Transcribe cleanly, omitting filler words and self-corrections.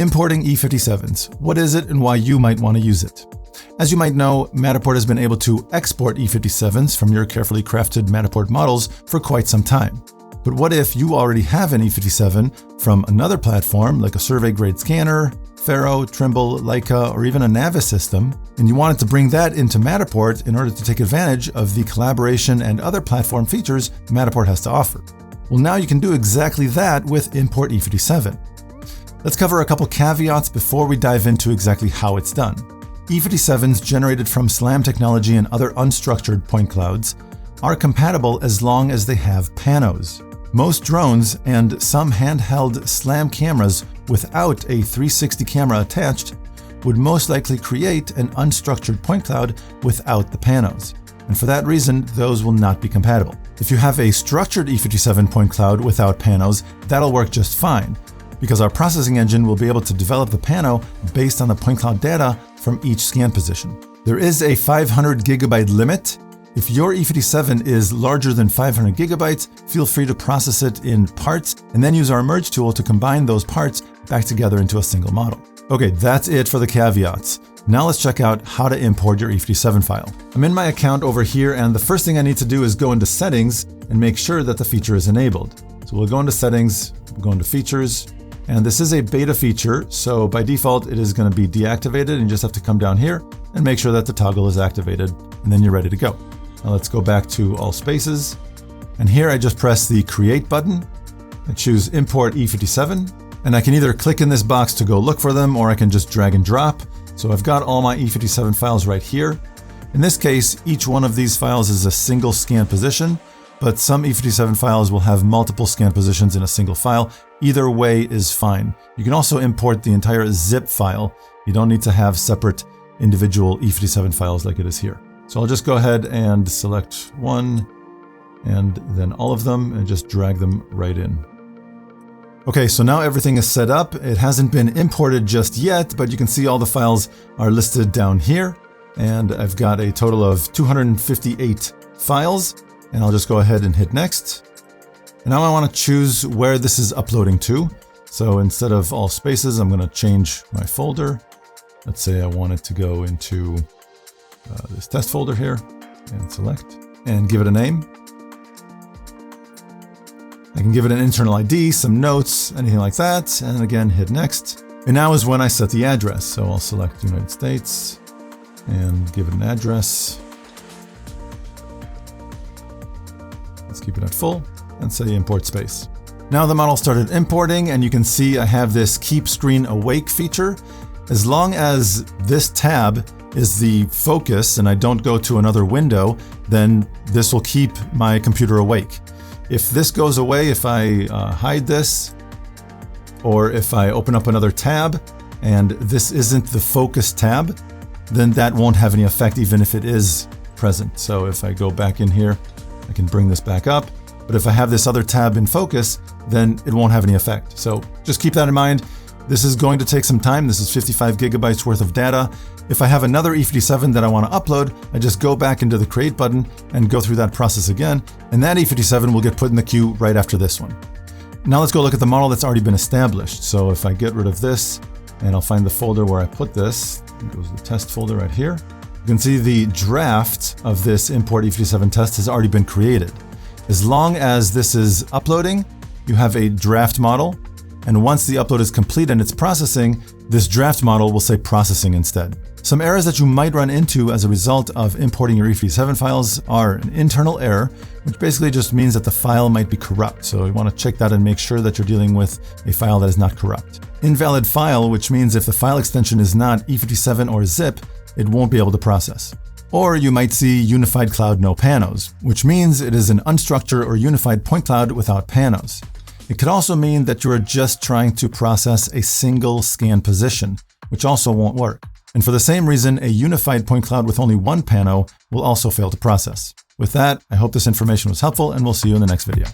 Importing E57s. What is it and why you might want to use it? As you might know, Matterport has been able to export E57s from your carefully crafted Matterport models for quite some time. But what if you already have an E57 from another platform like a survey-grade scanner, Faro, Trimble, Leica, or even a Navis system, and you wanted to bring that into Matterport in order to take advantage of the collaboration and other platform features Matterport has to offer? Well, now you can do exactly that with Import E57. Let's cover a couple caveats before we dive into exactly how it's done. E57s generated from SLAM technology and other unstructured point clouds are compatible as long as they have panos. Most drones and some handheld SLAM cameras without a 360 camera attached would most likely create an unstructured point cloud without the panos. And for that reason, those will not be compatible. If you have a structured E57 point cloud without panos, that'll work just fine, because our processing engine will be able to develop the pano based on the point cloud data from each scan position. There is a 500 gigabyte limit. If your E57 is larger than 500 gigabytes, feel free to process it in parts and then use our merge tool to combine those parts back together into a single model. Okay, that's it for the caveats. Now let's check out how to import your E57 file. I'm in my account over here, and the first thing I need to do is go into settings and make sure that the feature is enabled. So we'll go into settings, we'll go into features, and this is a beta feature, so by default it is going to be deactivated, and you just have to come down here and make sure that the toggle is activated, and then you're ready to go. Now let's go back to all spaces, and here I just press the create button and choose import E57, and I can either click in this box to go look for them, or I can just drag and drop. So I've got all my E57 files right here. In this case, each one of these files is a single scan position, but some E57 files will have multiple scan positions in a single file. Either way is fine. You can also import the entire zip file. You don't need to have separate individual E57 files like it is here. So I'll just go ahead and select one and then all of them and just drag them right in. Okay, so now everything is set up. It hasn't been imported just yet, but you can see all the files are listed down here. And I've got a total of 258 files, and I'll just go ahead and hit next. And now I want to choose where this is uploading to. So instead of all spaces, I'm going to change my folder. Let's say I want it to go into this test folder here, and select and give it a name. I can give it an internal ID, some notes, anything like that, and again hit next. And now is when I set the address. So I'll select United States and give it an address. Let's keep it at full and say import space. Now the model started importing, and you can see I have this keep screen awake feature. As long as this tab is the focus and I don't go to another window, then this will keep my computer awake. If this goes away, if I hide this, or if I open up another tab and this isn't the focus tab, then that won't have any effect even if it is present. So if I go back in here, I can bring this back up. But if I have this other tab in focus, then it won't have any effect. So just keep that in mind. This is going to take some time. This is 55 gigabytes worth of data. If I have another E57 that I want to upload, I just go back into the create button and go through that process again. And that E57 will get put in the queue right after this one. Now let's go look at the model that's already been established. So if I get rid of this, and I'll find the folder where I put this, it goes to the test folder right here. You can see the draft of this import E57 test has already been created. As long as this is uploading, you have a draft model. And once the upload is complete and it's processing, this draft model will say processing instead. Some errors that you might run into as a result of importing your E57 files are an internal error, which basically just means that the file might be corrupt. So you want to check that and make sure that you're dealing with a file that is not corrupt. Invalid file, which means if the file extension is not E57 or zip, it won't be able to process. Or you might see unified cloud no panos, which means it is an unstructured or unified point cloud without panos. It could also mean that you are just trying to process a single scan position, which also won't work. And for the same reason, a unified point cloud with only one pano will also fail to process. With that, I hope this information was helpful, and we'll see you in the next video.